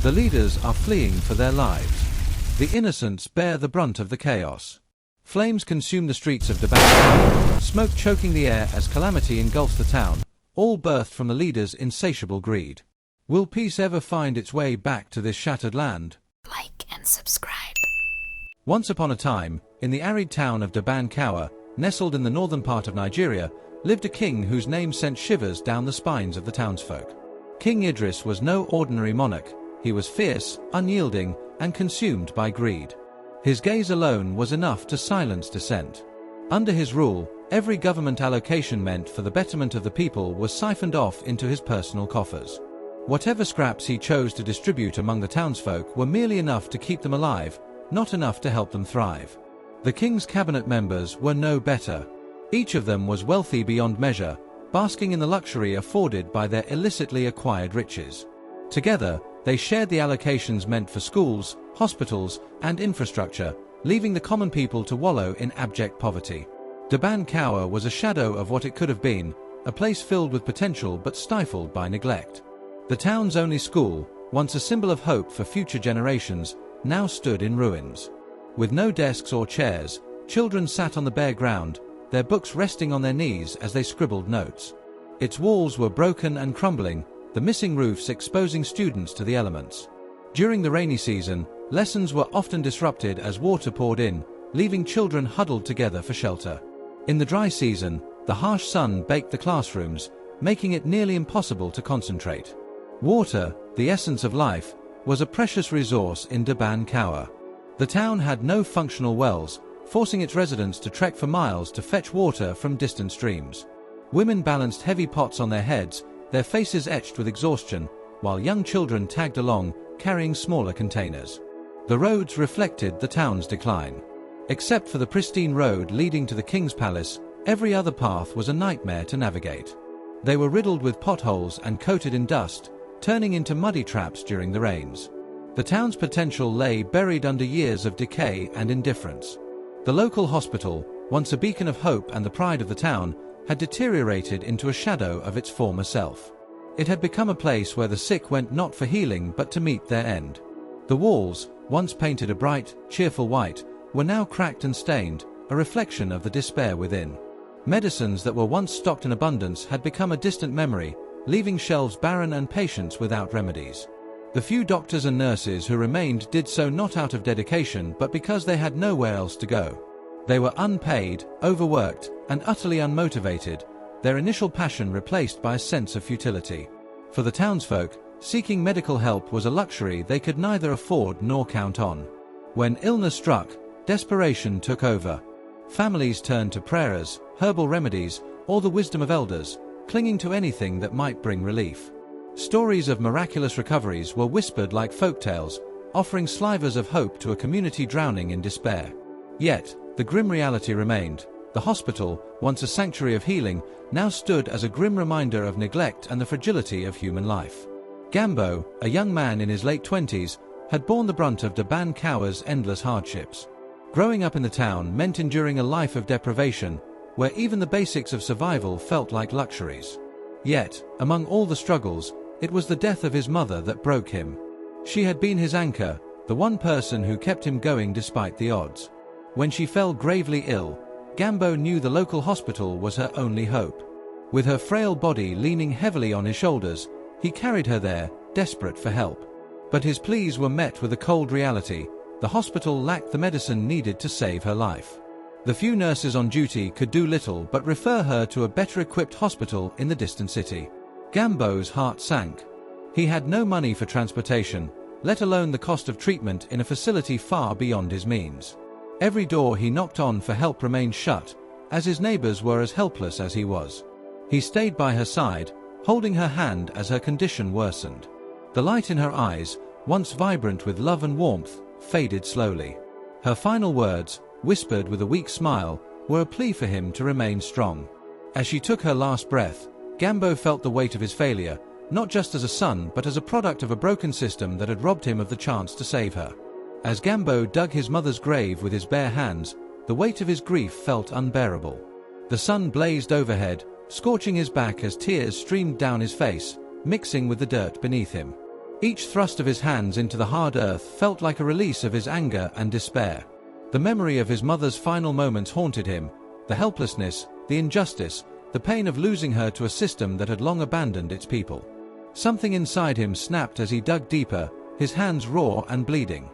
The leaders are fleeing for their lives. The innocents bear the brunt of the chaos. Flames consume the streets of Daban Kowa, smoke choking the air as calamity engulfs the town, all birthed from the leaders' insatiable greed. Will peace ever find its way back to this shattered land? Like and subscribe. Once upon a time, in the arid town of Daban Kowa, nestled in the northern part of Nigeria, lived a king whose name sent shivers down the spines of the townsfolk. King Idris was no ordinary monarch. He was fierce, unyielding, and consumed by greed. His gaze alone was enough to silence dissent. Under his rule, every government allocation meant for the betterment of the people was siphoned off into his personal coffers. Whatever scraps he chose to distribute among the townsfolk were merely enough to keep them alive, not enough to help them thrive. The king's cabinet members were no better. Each of them was wealthy beyond measure, basking in the luxury afforded by their illicitly acquired riches. Together, they shared the allocations meant for schools, hospitals, and infrastructure, leaving the common people to wallow in abject poverty. Daban Kowa was a shadow of what it could have been, a place filled with potential but stifled by neglect. The town's only school, once a symbol of hope for future generations, now stood in ruins. With no desks or chairs, children sat on the bare ground, their books resting on their knees as they scribbled notes. Its walls were broken and crumbling, the missing roofs exposing students to the elements. During the rainy season, lessons were often disrupted as water poured in, leaving children huddled together for shelter. In the dry season, the harsh sun baked the classrooms, making it nearly impossible to concentrate. Water, the essence of life, was a precious resource in Daban Kowa. The town had no functional wells, forcing its residents to trek for miles to fetch water from distant streams. Women balanced heavy pots on their heads, their faces etched with exhaustion, while young children tagged along, carrying smaller containers. The roads reflected the town's decline. Except for the pristine road leading to the king's palace, every other path was a nightmare to navigate. They were riddled with potholes and coated in dust, turning into muddy traps during the rains. The town's potential lay buried under years of decay and indifference. The local hospital, once a beacon of hope and the pride of the town, had deteriorated into a shadow of its former self. It had become a place where the sick went not for healing but to meet their end. The walls, once painted a bright, cheerful white, were now cracked and stained, a reflection of the despair within. Medicines that were once stocked in abundance had become a distant memory, leaving shelves barren and patients without remedies. The few doctors and nurses who remained did so not out of dedication but because they had nowhere else to go. They were unpaid, overworked, and utterly unmotivated, their initial passion replaced by a sense of futility. For the townsfolk, seeking medical help was a luxury they could neither afford nor count on. When illness struck, desperation took over. Families turned to prayers, herbal remedies, or the wisdom of elders, clinging to anything that might bring relief. Stories of miraculous recoveries were whispered like folktales, offering slivers of hope to a community drowning in despair. Yet, the grim reality remained. The hospital, once a sanctuary of healing, now stood as a grim reminder of neglect and the fragility of human life. Gambo, a young man in his late 20s, had borne the brunt of Daban Kowa's endless hardships. Growing up in the town meant enduring a life of deprivation, where even the basics of survival felt like luxuries. Yet, among all the struggles, it was the death of his mother that broke him. She had been his anchor, the one person who kept him going despite the odds. When she fell gravely ill, Gambo knew the local hospital was her only hope. With her frail body leaning heavily on his shoulders, he carried her there, desperate for help. But his pleas were met with a cold reality: the hospital lacked the medicine needed to save her life. The few nurses on duty could do little but refer her to a better-equipped hospital in the distant city. Gambo's heart sank. He had no money for transportation, let alone the cost of treatment in a facility far beyond his means. Every door he knocked on for help remained shut, as his neighbors were as helpless as he was. He stayed by her side, holding her hand as her condition worsened. The light in her eyes, once vibrant with love and warmth, faded slowly. Her final words, whispered with a weak smile, were a plea for him to remain strong. As she took her last breath, Gambo felt the weight of his failure, not just as a son but as a product of a broken system that had robbed him of the chance to save her. As Gambo dug his mother's grave with his bare hands, the weight of his grief felt unbearable. The sun blazed overhead, scorching his back as tears streamed down his face, mixing with the dirt beneath him. Each thrust of his hands into the hard earth felt like a release of his anger and despair. The memory of his mother's final moments haunted him, the helplessness, the injustice, the pain of losing her to a system that had long abandoned its people. Something inside him snapped as he dug deeper, his hands raw and bleeding.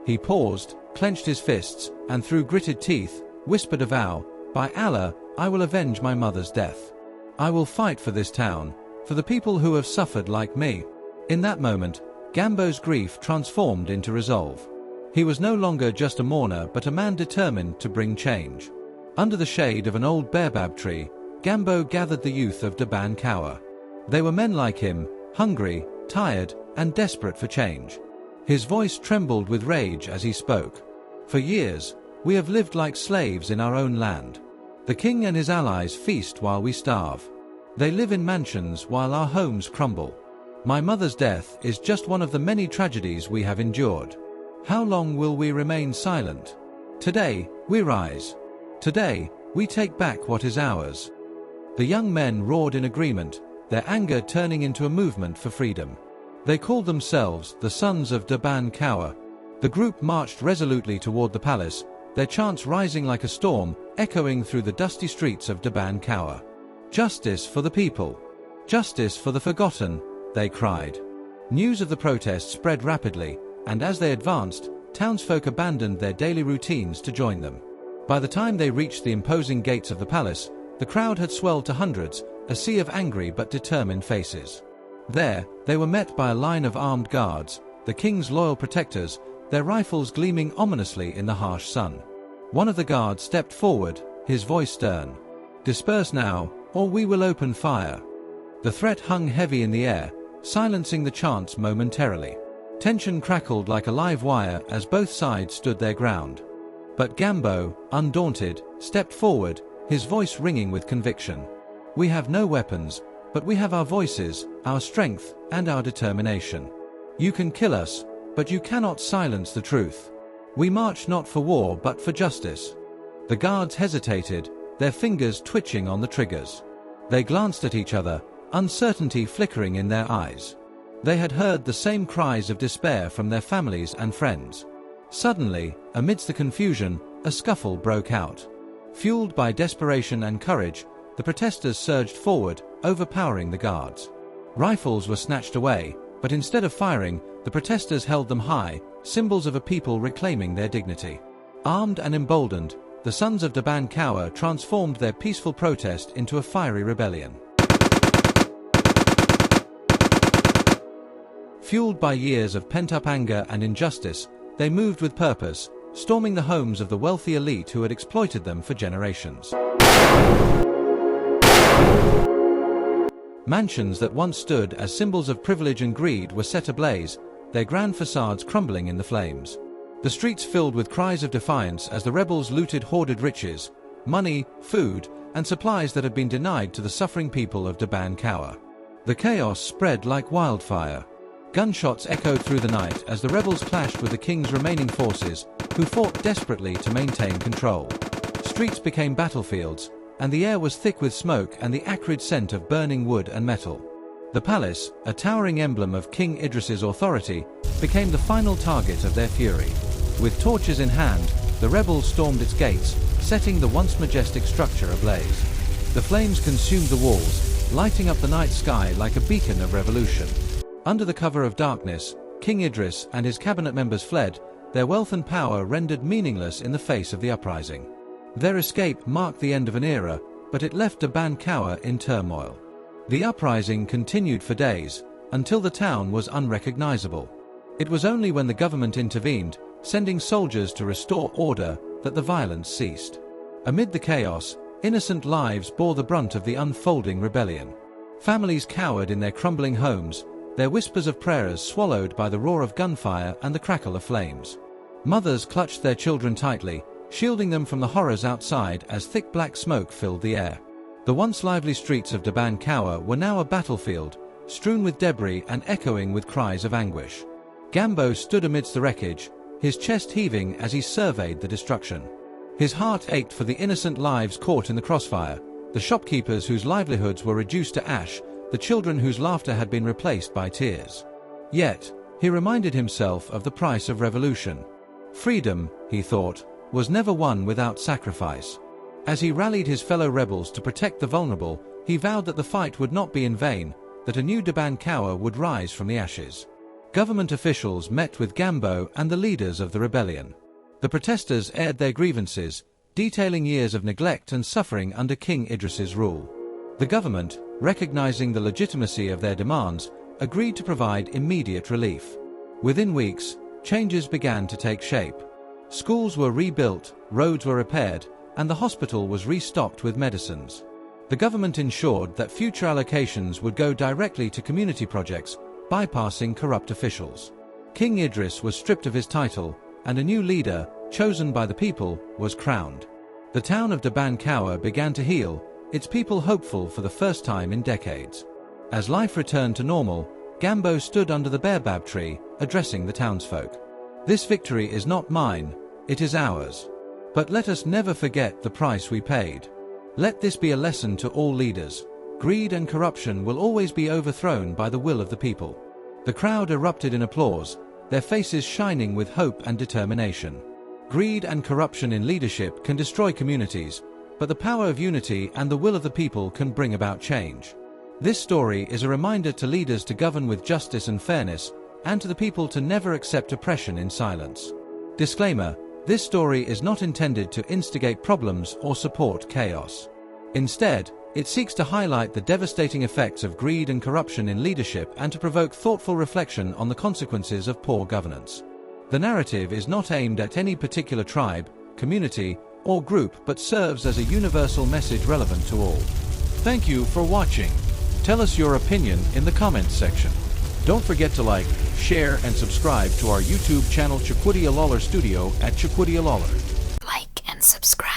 He paused, clenched his fists, and through gritted teeth, whispered a vow, "By Allah, I will avenge my mother's death. I will fight for this town, for the people who have suffered like me." In that moment, Gambo's grief transformed into resolve. He was no longer just a mourner but a man determined to bring change. Under the shade of an old baobab tree, Gambo gathered the youth of Daban Kowa. They were men like him, hungry, tired, and desperate for change. His voice trembled with rage as he spoke. "For years, we have lived like slaves in our own land. The king and his allies feast while we starve. They live in mansions while our homes crumble. My mother's death is just one of the many tragedies we have endured. How long will we remain silent? Today, we rise. Today, we take back what is ours." The young men roared in agreement, their anger turning into a movement for freedom. They called themselves the Sons of Daban Kowa. The group marched resolutely toward the palace, their chants rising like a storm, echoing through the dusty streets of Daban Kowa. "Justice for the people! Justice for the forgotten!" they cried. News of the protest spread rapidly, and as they advanced, townsfolk abandoned their daily routines to join them. By the time they reached the imposing gates of the palace, the crowd had swelled to hundreds, a sea of angry but determined faces. There, they were met by a line of armed guards, the king's loyal protectors, their rifles gleaming ominously in the harsh sun. One of the guards stepped forward, his voice stern. "Disperse now, or we will open fire." The threat hung heavy in the air, silencing the chants momentarily. Tension crackled like a live wire as both sides stood their ground. But Gambo, undaunted, stepped forward, his voice ringing with conviction. "We have no weapons, but we have our voices, our strength, and our determination. You can kill us, but you cannot silence the truth. We march not for war but for justice." The guards hesitated, their fingers twitching on the triggers. They glanced at each other, uncertainty flickering in their eyes. They had heard the same cries of despair from their families and friends. Suddenly, amidst the confusion, a scuffle broke out. Fueled by desperation and courage, the protesters surged forward, overpowering the guards. Rifles were snatched away, but instead of firing, the protesters held them high, symbols of a people reclaiming their dignity. Armed and emboldened, the Sons of Daban Kowa transformed their peaceful protest into a fiery rebellion. Fueled by years of pent-up anger and injustice, they moved with purpose, storming the homes of the wealthy elite who had exploited them for generations. Mansions that once stood as symbols of privilege and greed were set ablaze, their grand facades crumbling in the flames. The streets filled with cries of defiance as the rebels looted hoarded riches, money, food, and supplies that had been denied to the suffering people of Daban Kowa. The chaos spread like wildfire. Gunshots echoed through the night as the rebels clashed with the king's remaining forces, who fought desperately to maintain control. Streets became battlefields, and the air was thick with smoke and the acrid scent of burning wood and metal. The palace, a towering emblem of King Idris's authority, became the final target of their fury. With torches in hand, the rebels stormed its gates, setting the once majestic structure ablaze. The flames consumed the walls, lighting up the night sky like a beacon of revolution. Under the cover of darkness, King Idris and his cabinet members fled, their wealth and power rendered meaningless in the face of the uprising. Their escape marked the end of an era, but it left Daban Kowa in turmoil. The uprising continued for days, until the town was unrecognizable. It was only when the government intervened, sending soldiers to restore order, that the violence ceased. Amid the chaos, innocent lives bore the brunt of the unfolding rebellion. Families cowered in their crumbling homes, their whispers of prayers swallowed by the roar of gunfire and the crackle of flames. Mothers clutched their children tightly, shielding them from the horrors outside as thick black smoke filled the air. The once lively streets of Daban Kowa were now a battlefield, strewn with debris and echoing with cries of anguish. Gambo stood amidst the wreckage, his chest heaving as he surveyed the destruction. His heart ached for the innocent lives caught in the crossfire, the shopkeepers whose livelihoods were reduced to ash, the children whose laughter had been replaced by tears. Yet, he reminded himself of the price of revolution. Freedom, he thought, was never won without sacrifice. As he rallied his fellow rebels to protect the vulnerable, he vowed that the fight would not be in vain, that a new Daban Kowa would rise from the ashes. Government officials met with Gambo and the leaders of the rebellion. The protesters aired their grievances, detailing years of neglect and suffering under King Idris's rule. The government, recognizing the legitimacy of their demands, agreed to provide immediate relief. Within weeks, changes began to take shape. Schools were rebuilt, roads were repaired, and the hospital was restocked with medicines. The government ensured that future allocations would go directly to community projects, bypassing corrupt officials. King Idris was stripped of his title, and a new leader, chosen by the people, was crowned. The town of Daban Kowa began to heal, its people hopeful for the first time in decades. As life returned to normal, Gambo stood under the baobab tree, addressing the townsfolk. "This victory is not mine, it is ours. But let us never forget the price we paid. Let this be a lesson to all leaders. Greed and corruption will always be overthrown by the will of the people." The crowd erupted in applause, their faces shining with hope and determination. Greed and corruption in leadership can destroy communities, but the power of unity and the will of the people can bring about change. This story is a reminder to leaders to govern with justice and fairness, and to the people to never accept oppression in silence. Disclaimer: this story is not intended to instigate problems or support chaos. Instead, it seeks to highlight the devastating effects of greed and corruption in leadership and to provoke thoughtful reflection on the consequences of poor governance. The narrative is not aimed at any particular tribe, community, or group but serves as a universal message relevant to all. Thank you for watching. Tell us your opinion in the comments section. Don't forget to like, share, and subscribe to our YouTube channel Chukwudi Alola Studio at Chukwudi Alola. Like and subscribe.